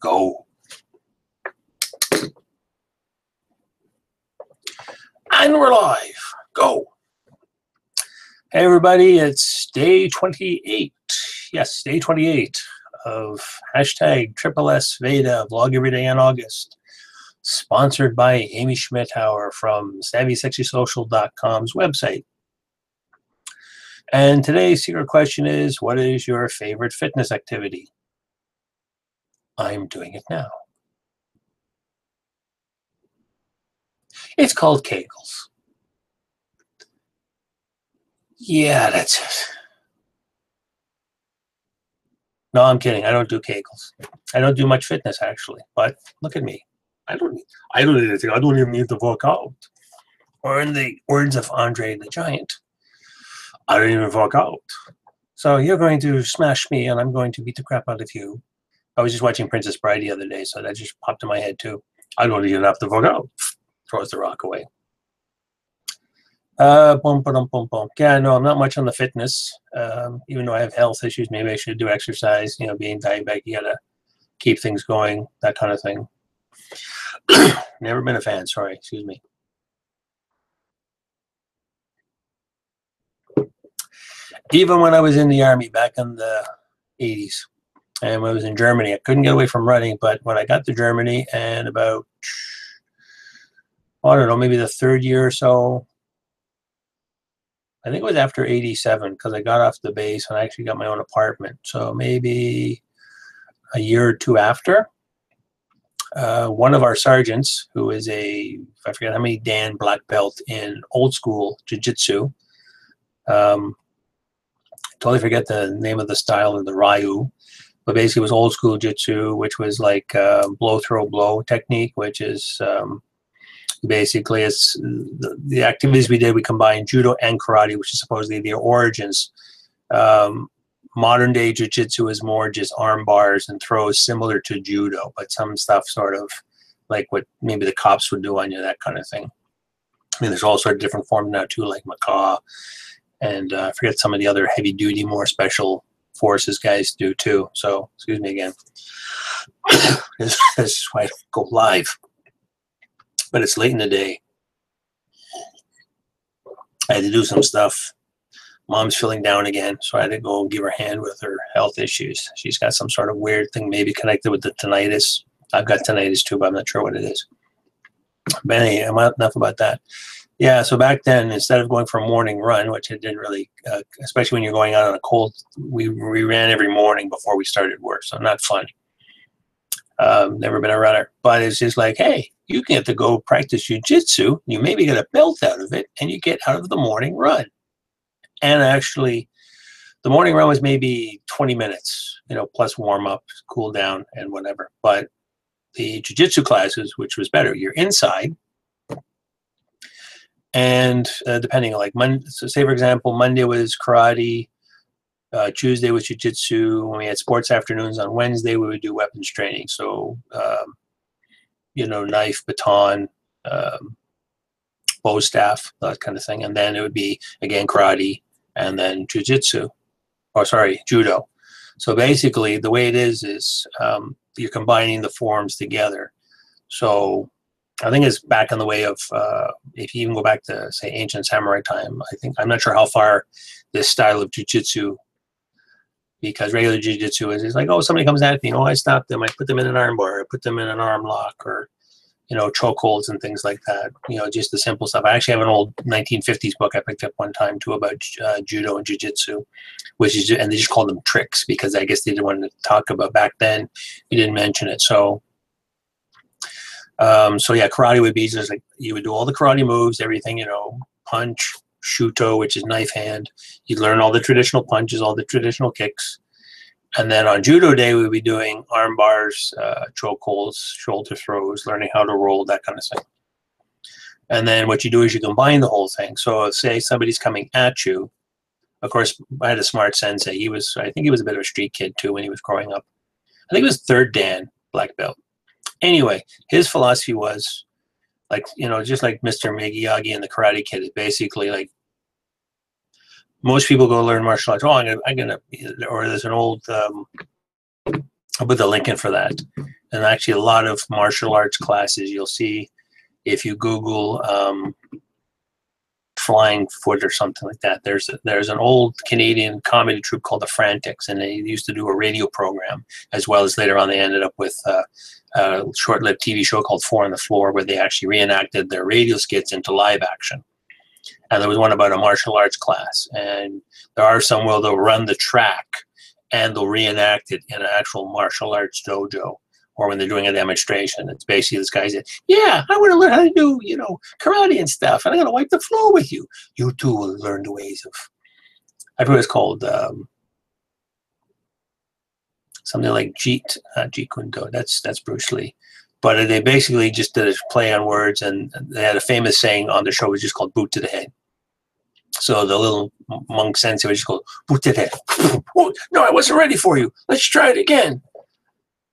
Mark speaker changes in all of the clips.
Speaker 1: Go. And we're live. Go. Hey, everybody. It's day 28. Yes, day 28 of hashtag SSSVEDA Vlog Every Day in August. Sponsored by Amy Schmidhauer from SavvySexySocial.com's website. And today's secret question is, what is your favorite fitness activity? I'm doing it now. It's called Kegels. Yeah, that's it. No, I'm kidding. I don't do Kegels. I don't do much fitness, actually. But look at me. I don't even need to work out. Or in the words of Andre the Giant, I don't even work out. So you're going to smash me, and I'm going to beat the crap out of you. I was just watching Princess Bride the other day, so that just popped in my head too. I don't even have to work out. Throws the rock away. Boom, boom, boom, boom. Yeah, no, I'm not much on the fitness. Even though I have health issues, maybe I should do exercise. You know, being diabetic, you gotta keep things going, that kind of thing. Never been a fan. Sorry, excuse me. Even when I was in the army back in the 80s, and when I was in Germany, I couldn't get away from running. But when I got to Germany, and about, I don't know, maybe the third year or so, I think it was after 87, because I got off the base and I actually got my own apartment. So maybe a year or two after, one of our sergeants, who is I forget how many Dan black belt in old school jiu-jitsu, totally forget the name of the style of the Ryu, but basically it was old school jiu-jitsu, which was like blow, throw, blow technique, which is basically it's the activities we did. We combined judo and karate, which is supposedly their origins. Modern day jiu-jitsu is more just arm bars and throws, similar to judo, but some stuff sort of like what maybe the cops would do on you, that kind of thing. I mean, there's all sorts of different forms now too, like Macaw, and I forget some of the other heavy duty, more special forces guys do too. So excuse me again. This is why I don't go live. But it's late in the day. I had to do some stuff. Mom's feeling down again, so I had to go give her a hand with her health issues. She's got some sort of weird thing, maybe connected with the tinnitus. I've got tinnitus too, but I'm not sure what it is. But anyway, enough about that. Yeah, so back then, instead of going for a morning run, which I didn't really, especially when you're going out on a cold, we ran every morning before we started work, so not fun. Never been a runner, but it's just like, hey, you get to go practice jiu-jitsu, you maybe get a belt out of it, and you get out of the morning run. And actually, the morning run was maybe 20 minutes, you know, plus warm up, cool down, and whatever. But the jiu-jitsu classes, which was better, you're inside, and depending on like Monday, so say for example, Monday was karate, Tuesday was jiu-jitsu. When we had sports afternoons on Wednesday, we would do weapons training. So, you know, knife, baton, bow staff, that kind of thing. And then it would be, again, karate and then jiu-jitsu, or sorry, judo. So basically the way it is you're combining the forms together. So I think it's back in the way of, if you even go back to, say, ancient samurai time, I'm not sure how far this style of jiu-jitsu, because regular jiu-jitsu is like, oh, somebody comes at me, I stop them, I put them in an arm bar, I put them in an arm lock, or, you know, chokeholds and things like that. You know, just the simple stuff. I actually have an old 1950s book I picked up one time too about judo and jiu-jitsu, and they just called them tricks because I guess they didn't want to talk about back then. You didn't mention it. So yeah, karate would be just like you would do all the karate moves, everything, you know, punch, shuto, which is knife hand. You'd learn all the traditional punches, all the traditional kicks. And then on judo day, we'd be doing arm bars, chokeholds, shoulder throws, learning how to roll, that kind of thing. And then what you do is you combine the whole thing. So if, say, somebody's coming at you, of course, I had a smart sensei. I think he was a bit of a street kid too when he was growing up. I think it was third Dan, black belt. Anyway, his philosophy was, like, you know, just like Mr. Miyagi and the Karate Kid, is basically like, most people go learn martial arts. Oh, I'm gonna, or there's an old I'll put the link in for that. And actually, a lot of martial arts classes you'll see if you Google flying foot or something like that. There's an old Canadian comedy troupe called the Frantics, and they used to do a radio program, as well as later on they ended up with a short-lived TV show called Four on the Floor, where they actually reenacted their radio skits into live action. And there was one about a martial arts class, and there are some where they'll run the track and they'll reenact it in an actual martial arts dojo, or when they're doing a demonstration. It's basically this guy said, yeah, I want to learn how to do, karate and stuff, and I'm going to wipe the floor with you. You too will learn the ways of, I forget what it's called, something like Jeet Kune Do. That's Bruce Lee. But they basically just did a play on words, and they had a famous saying on the show, which is called boot to the head. So the little monk sensei was just called boot to the head. Oh, no, I wasn't ready for you. Let's try it again.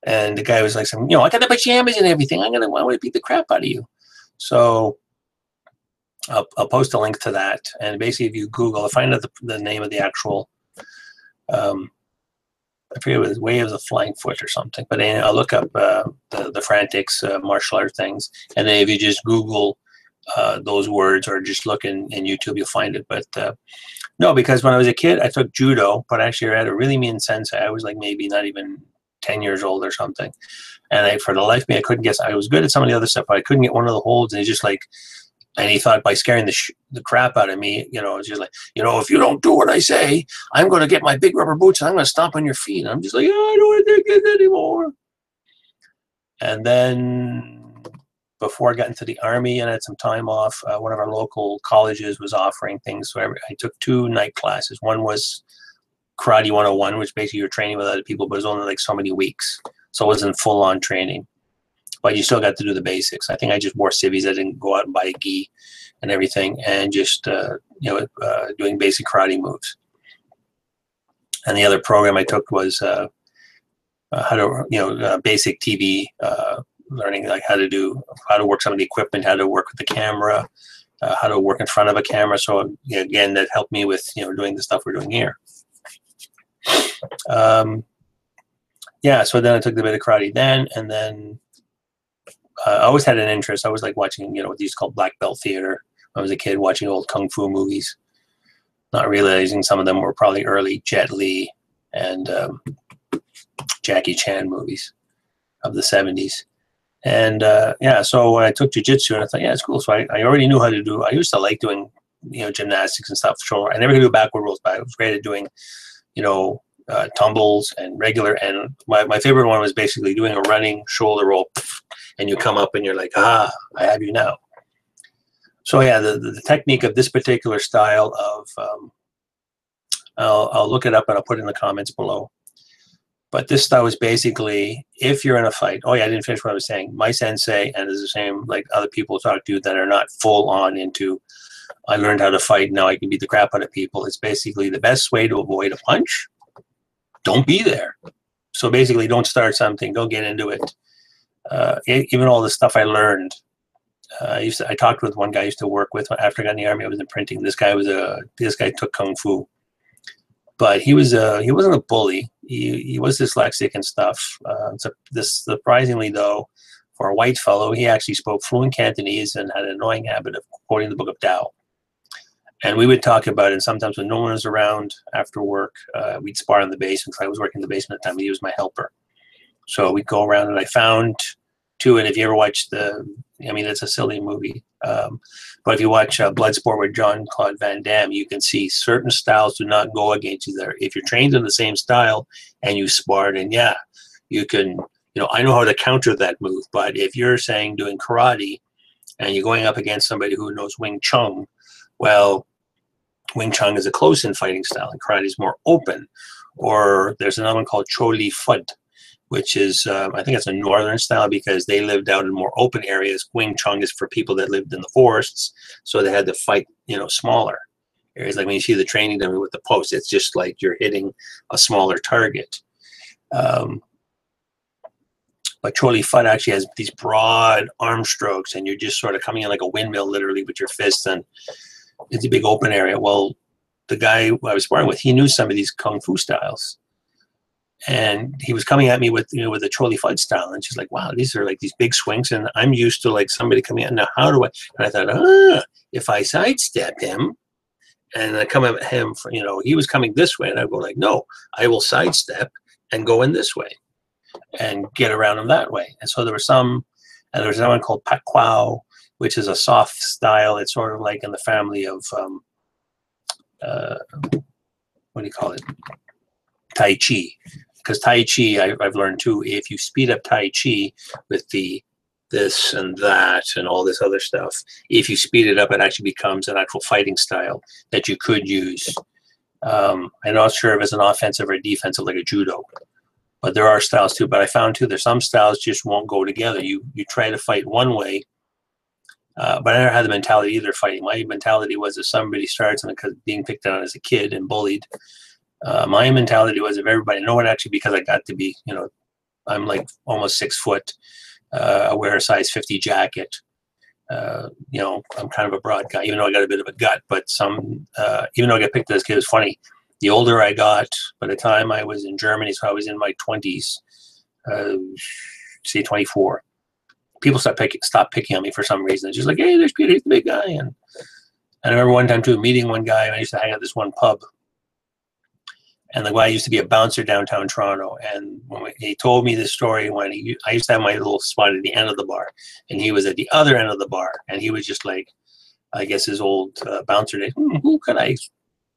Speaker 1: And the guy was like, I got the pajamas and everything. I want to beat the crap out of you. So I'll post a link to that. And basically, if you Google, I'll find out the name of the actual, I forget, it was Way of the Flying Foot or something. But I'll look up the Frantics martial art things. And then if you just Google those words or just look in YouTube, you'll find it. But no, because when I was a kid, I took judo, but actually I had a really mean sensei. I was like maybe not even 10 years old or something. And for the life of me, I couldn't guess. I was good at some of the other stuff, but I couldn't get one of the holds. And he's just like, and he thought by scaring the crap out of me, it's just like, if you don't do what I say, I'm going to get my big rubber boots and I'm going to stomp on your feet. And I'm just like, I don't want to take this anymore. And then before I got into the Army and had some time off, one of our local colleges was offering things. So I took 2 night classes. One was Karate 101, which basically you're training with other people, but it was only like so many weeks. So it wasn't full-on training. But you still got to do the basics. I think I just wore civvies. I didn't go out and buy a gi and everything, and just doing basic karate moves. And the other program I took was how to basic TV, learning like how to work some of the equipment, how to work with the camera, how to work in front of a camera. So again, that helped me with doing the stuff we're doing here. So then I took the bit of karate then, and then I always had an interest. I was like watching, what these called black belt theater. I was a kid watching old kung fu movies, not realizing some of them were probably early Jet Li and Jackie Chan movies of the 70s. And so when I took jiu-jitsu, and I thought, it's cool. So I already knew how to do. I used to like doing, gymnastics and stuff. Sure, I never could do backward rolls, but I was great at doing, tumbles and regular. And my favorite one was basically doing a running shoulder roll, and you come up and you're like, I have you now. So the technique of this particular style of, I'll look it up and I'll put it in the comments below. But this style is basically, if you're in a fight, I didn't finish what I was saying. My sensei, and it's the same like other people talk to that are not full on into, I learned how to fight, now I can beat the crap out of people. It's basically the best way to avoid a punch. Don't be there. So basically, don't start something, don't get into it. Even all the stuff I learned, I talked with one guy I used to work with after I got in the Army. I was in printing. This guy took kung fu, but he wasn't a bully. He was dyslexic and stuff. Surprisingly though, for a white fellow, he actually spoke fluent Cantonese and had an annoying habit of quoting the Book of Tao. And we would talk about it. And sometimes when no one was around after work, we'd spar in the basement. I was working in the basement at the time. He was my helper. So we'd go around, and I found too, and if you ever watch it's a silly movie, but if you watch Bloodsport with Jean-Claude Van Damme, you can see certain styles do not go against each other. If you're trained in the same style and you sparred, and you can, I know how to counter that move, but if you're saying doing karate and you're going up against somebody who knows Wing Chun, well, Wing Chun is a close-in fighting style, and karate is more open. Or there's another one called Cho Li Fud, which is, I think it's a northern style because they lived out in more open areas. Wing Chun is for people that lived in the forests, so they had to fight, smaller areas. Like when you see the training dummy with the post, it's just like you're hitting a smaller target. But Cho Li Fud actually has these broad arm strokes, and you're just sort of coming in like a windmill, literally, with your fists, and it's a big open area. Well, the guy I was sparring with, he knew some of these kung fu styles.
Speaker 2: And he was coming at me with, you know, with a trolley fight style. And she's like, wow, these are like these big swings. And I'm used to like somebody coming in. Now, how do I? And I thought, if I sidestep him and I come at him, for, you know, he was coming this way. And I go like, no, I will sidestep and go in this way and get around him that way. And so there was some, and there was another one called Pak Kwao, which is a soft style. It's sort of like in the family of, what do you call it? Tai Chi. Because Tai Chi, I've learned too, if you speed up Tai Chi with the this and that and all this other stuff, if you speed it up, it actually becomes an actual fighting style that you could use. I'm not sure if it's an offensive or defensive, like a judo. But there are styles too. But I found too, there's some styles just won't go together. You try to fight one way, but I never had the mentality either fighting. My mentality was if somebody starts and because being picked on as a kid and bullied, my mentality was if everybody, no one actually, because I got to be, you know, I'm like almost 6 foot. I wear a size 50 jacket. You know, I'm kind of a broad guy, even though I got a bit of a gut. But even though I got picked as a kid, it was funny. The older I got, by the time I was in Germany, so I was in my 20s, say 24, people stopped picking on me for some reason. It's just like, hey, there's Peter, he's the big guy. And I remember one time too, meeting one guy, and I used to hang out at this one pub. And the guy used to be a bouncer downtown Toronto. And when he told me this story, when I used to have my little spot at the end of the bar, and he was at the other end of the bar, and he was just like, I guess his old bouncer days, who could I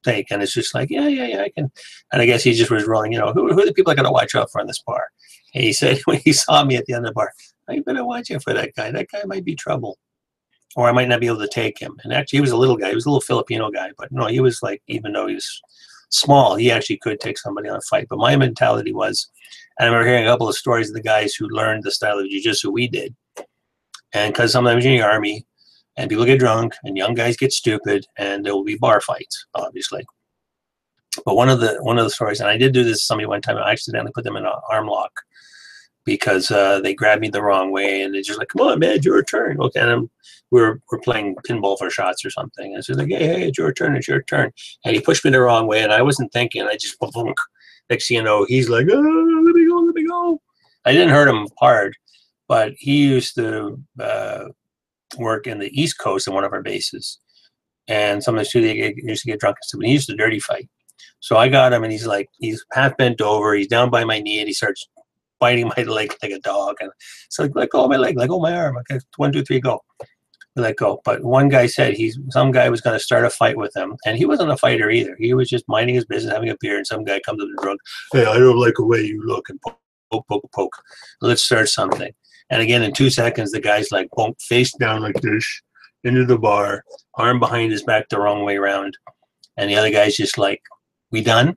Speaker 2: take? And it's just like, yeah, I can. And I guess he just was rolling, you know, who are the people I got to watch out for in this bar? And he said, when he saw me at the end of the bar, I better watch out for that guy. That guy might be trouble. Or I might not be able to take him. And actually, he was a little guy. He was a little Filipino guy. But no, he was like, even though he was small, he actually could take somebody on a fight. But my mentality was, and I remember hearing a couple of stories of the guys who learned the style of jiu-jitsu we did. And because sometimes you're in the army, and people get drunk, and young guys get stupid, and there will be bar fights, obviously. But one of the stories, and I did do this to somebody one time, I accidentally put them in an arm lock because they grabbed me the wrong way, and they're just like, come on, man, it's your turn. Okay, and we're playing pinball for shots or something. And it's just like, hey, it's your turn, it's your turn. And he pushed me the wrong way, and I wasn't thinking, I just, boom. Next thing you know, he's like, oh, let me go. I didn't hurt him hard, but he used to work in the East Coast in one of our bases. And sometimes too, they used to get drunk and stuff, and he used to dirty fight. So I got him, and he's half bent over, he's down by my knee, and he starts biting my leg like a dog. And it's like, let go of my leg, let go of my arm. Okay, 1, 2, 3, go. Let go. But one guy said some guy was going to start a fight with him, and he wasn't a fighter either. He was just minding his business, having a beer, and some guy comes up to drunk. Hey, I don't like the way you look, and poke. Let's start something. And again, in 2 seconds, the guy's like, boom, face down like this, into the bar, arm behind his back the wrong way around. And the other guy's just like, we done?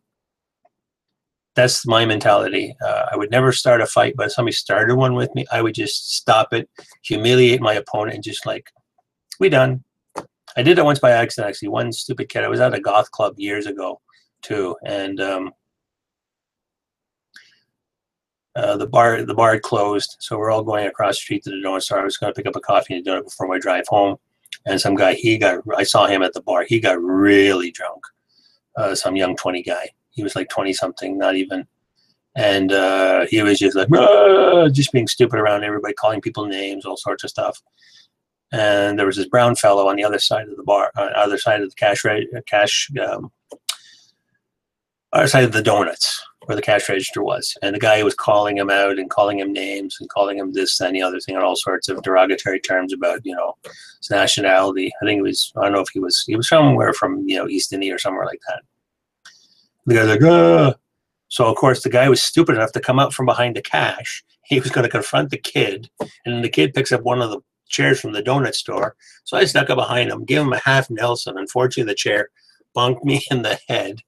Speaker 2: That's my mentality. I would never start a fight, but if somebody started one with me, I would just stop it, humiliate my opponent, and just like, we done. I did it once by accident, actually. One stupid kid. I was at a goth club years ago, too, and the bar had closed, so we're all going across the street to the donut store. I was going to pick up a coffee and a donut before my drive home, and some guy, I saw him at the bar. He got really drunk. Some young 20 guy. He was like 20 something, not even. And he was just like, just being stupid around everybody, calling people names, all sorts of stuff. And there was this brown fellow on the other side of the bar, other side of the other side of the donuts where the cash register was. And the guy was calling him out and calling him names and calling him this and the other thing and all sorts of derogatory terms about, you know, his nationality. I think it was, I don't know if he was somewhere from, you know, East India or somewhere like that. The guy's like, ah. So, of course, the guy was stupid enough to come out from behind the cash. He was going to confront the kid. And then the kid picks up one of the chairs from the donut store. So I snuck up behind him, gave him a half Nelson. Unfortunately, the chair bunked me in the head.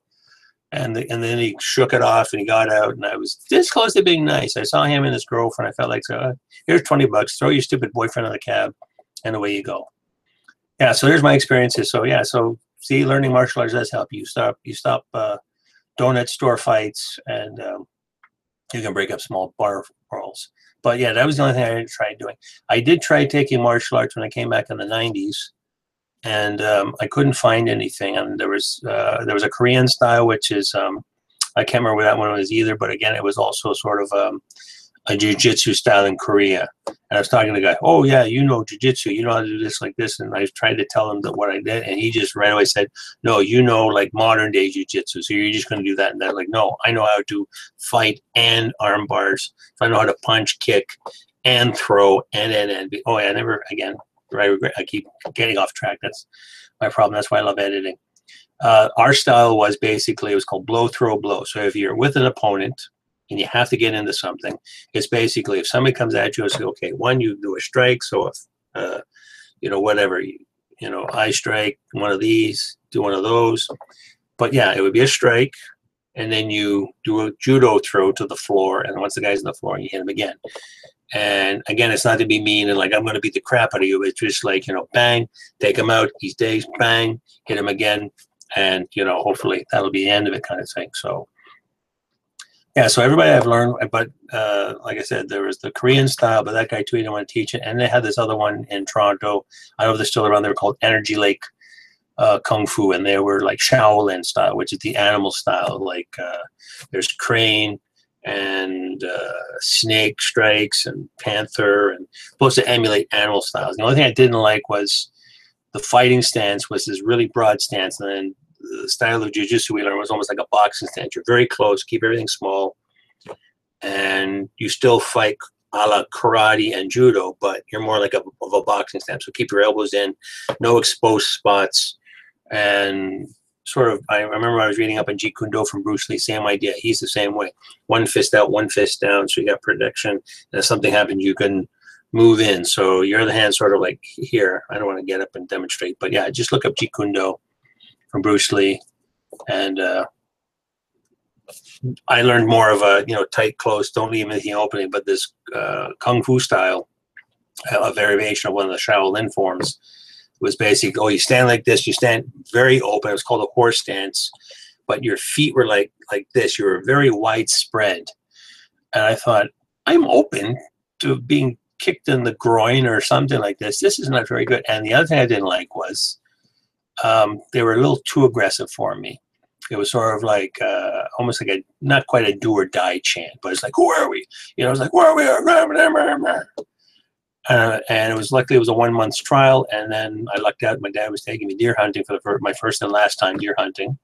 Speaker 2: And then he shook it off and he got out. And I was this close to being nice. I saw him and his girlfriend. I felt like, here's $20. Throw your stupid boyfriend in the cab. And away you go. Yeah, so there's my experiences. So, yeah, so see, learning martial arts does help you. You stop donut store fights, and you can break up small bar brawls. But yeah, that was the only thing I tried doing. I did try taking martial arts when I came back in the 90s, and I couldn't find anything. And there was a Korean style, which is
Speaker 1: I can't remember what that one was either, but again, it was also sort of a jiu-jitsu style in Korea. And I was talking to the guy, oh yeah, you know jiu-jitsu, you know how to do this like this. And I tried to tell him that what I did, and he just right away said, no, you know, like modern day jiu-jitsu, so you're just going to do that and that. Like, no, I know how to fight and arm bars. So I know how to punch, kick, and throw, and oh yeah, I never, again, I keep getting off track. That's my problem. That's why I love editing. Our style was basically, it was called blow, throw, blow. So if you're with an opponent and you have to get into something, it's basically if somebody comes at you and say, okay, one, you do a strike. So if, you know, whatever, you know, I strike one of these, do one of those. But yeah, it would be a strike. And then you do a judo throw to the floor. And once the guy's on the floor, you hit him again. And again, it's not to be mean and like, I'm going to beat the crap out of you. It's just like, you know, bang, take him out. He's dazed, bang, hit him again. And, you know, hopefully that'll be the end of it kind of thing. So, yeah, so everybody I've learned, but like I said, there was the Korean style, but that guy too, he didn't want to teach it. And they had this other one in Toronto. I don't know if they're still around. They were called Energy Lake Kung Fu. And they were like Shaolin style, which is the animal style. Like there's crane and snake strikes and panther, and supposed to emulate animal styles. The only thing I didn't like was the fighting stance was this really broad stance, and then the style of jiu-jitsu we learned was almost like a boxing stance. You're very close, keep everything small, and you still fight a la karate and judo, but you're more like of a boxing stance. So keep your elbows in, no exposed spots, and sort of, I remember I was reading up on Jeet Kune Do from Bruce Lee, same idea. He's the same way. One fist out, one fist down, so you got protection. And if something happens, you can move in. So your other hand sort of like here. I don't want to get up and demonstrate, but yeah, just look up Jeet Kune Do from Bruce Lee. And I learned more of a, you know, tight, close, don't leave anything opening, but this Kung Fu style, a variation of one of the Shaolin forms, was basically, oh, you stand like this, you stand very open. It was called a horse stance, but your feet were like this. You were very widespread. And I thought, I'm open to being kicked in the groin or something like this. This is not very good. And the other thing I didn't like was they were a little too aggressive for me. It was sort of like almost like a, not quite a do or die chant, but it's like, who are we? You know, it was like, where are we? And it was luckily it was a 1 month trial, and then I lucked out. My dad was taking me deer hunting for my first and last time deer hunting,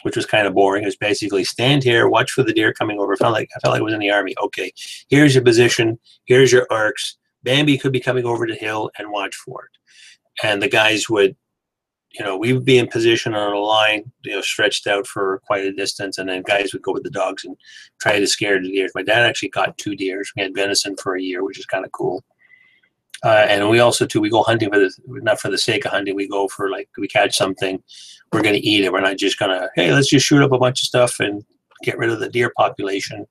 Speaker 1: which was kind of boring. It was basically stand here, watch for the deer coming over. I felt like I was in the army. Okay, here's your position, here's your arcs. Bambi could be coming over the hill, and watch for it. And the guys would, you know, we would be in position on a line, you know, stretched out for quite a distance, and then guys would go with the dogs and try to scare the deer. My dad actually got 2 deer. We had venison for a year, which is kind of cool. And we also too, we go hunting for not for the sake of hunting. We go for like, we catch something, we're going to eat it. We're not just going to, hey, let's just shoot up a bunch of stuff and get rid of the deer population.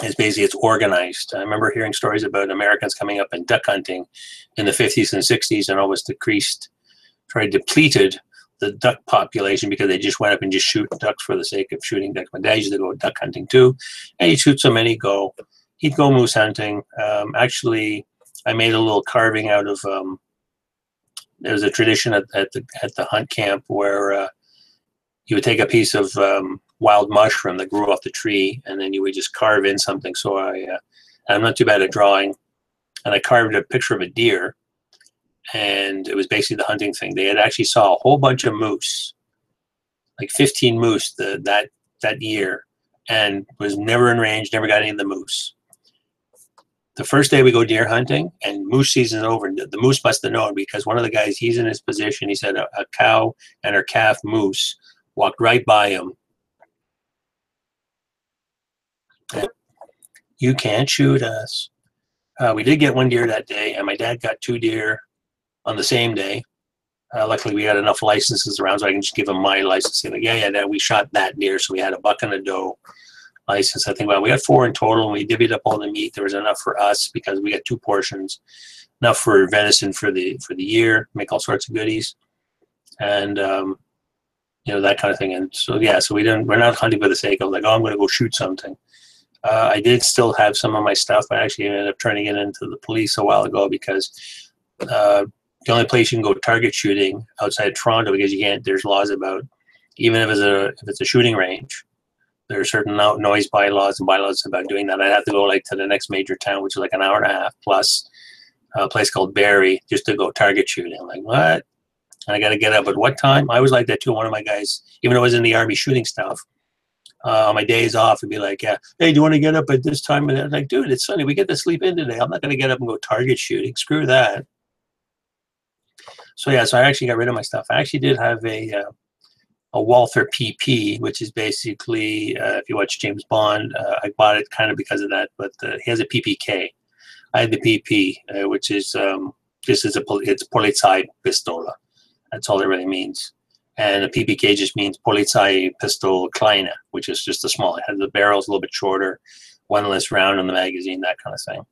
Speaker 1: It's basically, it's organized. I remember hearing stories about Americans coming up and duck hunting in the 50s and 60s, and almost depleted the duck population because they just went up and just shoot ducks for the sake of shooting ducks. My dad used to go duck hunting too, and he'd shoot so many. He'd go moose hunting. Actually, I made a little carving out of, there was a tradition at the hunt camp where you would take a piece of wild mushroom that grew off the tree, and then you would just carve in something. So I'm not too bad at drawing, and I carved a picture of a deer, and it was basically the hunting thing. They had actually saw a whole bunch of moose, like 15 moose that year, and was never in range, never got any of the moose. The first day we go deer hunting, and moose season's over. The moose must have known, because one of the guys, he's in his position. He said a cow and her calf moose walked right by him. You can't shoot us. We did get 1 deer that day, and my dad got 2 deer on the same day. Luckily, we had enough licenses around, so I can just give him my license. Like, yeah, we shot that deer, so we had a buck and a doe license. I think, well, we got 4 in total, and we divvied up all the meat. There was enough for us because we got 2 portions, enough for venison for the year, make all sorts of goodies, and you know, that kind of thing. And so yeah, so we're not hunting for the sake of like, oh, I'm going to go shoot something. I did still have some of my stuff. I actually ended up turning it into the police a while ago, because the only place you can go target shooting outside Toronto, because you can't, there's laws about, even if it's a shooting range, there are certain noise bylaws and bylaws about doing that. I'd have to go like to the next major town, which is like an hour and a half plus a place called Barrie, just to go target shooting. I'm like, what? And I got to get up at what time? I was like that too. One of my guys, even though I was in the Army shooting stuff, on my days off, it'd be like, yeah, hey, do you want to get up at this time? And I was like, dude, it's Sunday. We get to sleep in today. I'm not going to get up and go target shooting. Screw that. So yeah, so I actually got rid of my stuff. I actually did have a Walther PP, which is basically, if you watch James Bond, I bought it kind of because of that, but he has a PPK. I had the PP, which is it's Polizei Pistola. That's all it really means. And the PPK just means Polizei Pistol Kleine, which is just a small. It has the barrels a little bit shorter, one less round in the magazine, that kind of thing.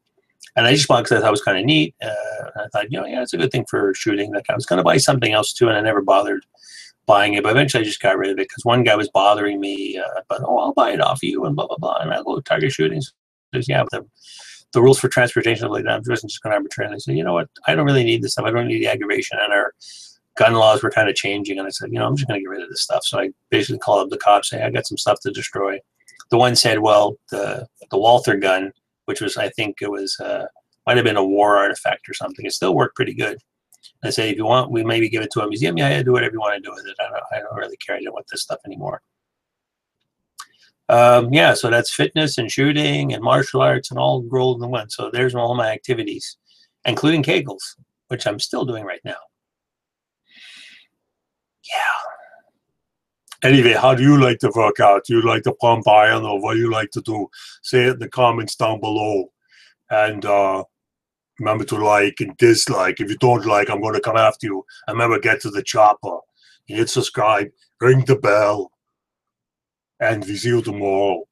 Speaker 1: And I just bought it because I thought it was kind of neat. I thought, you know, yeah, it's a good thing for shooting. Like I was going to buy something else too, and I never bothered buying it. But eventually I just got rid of it because one guy was bothering me. But, oh, I'll buy it off you and blah, blah, blah. And I'll go target shooting. So, yeah, but the rules for transportation, like that, I wasn't just going to arbitrarily say, you know what, I don't really need this stuff. I don't need the aggravation. And our gun laws were kind of changing. And I said, you know, I'm just going to get rid of this stuff. So I basically called up the cops, saying, I got some stuff to destroy. The one said, well, the Walther gun, which was, I think it was, might have been a war artifact or something. It still worked pretty good. I said, if you want, we maybe give it to a museum. Yeah, do whatever you want to do with it. I don't really care. I don't want this stuff anymore. Yeah, so that's fitness and shooting and martial arts and all rolled in one. So there's all my activities, including Kegels, which I'm still doing right now. Yeah. Anyway, how do you like to work out? Do you like to pump iron, or what do you like to do? Say it in the comments down below. And remember to like and dislike. If you don't like, I'm going to come after you. And remember, get to the chopper. Hit subscribe, ring the bell. And we see you tomorrow.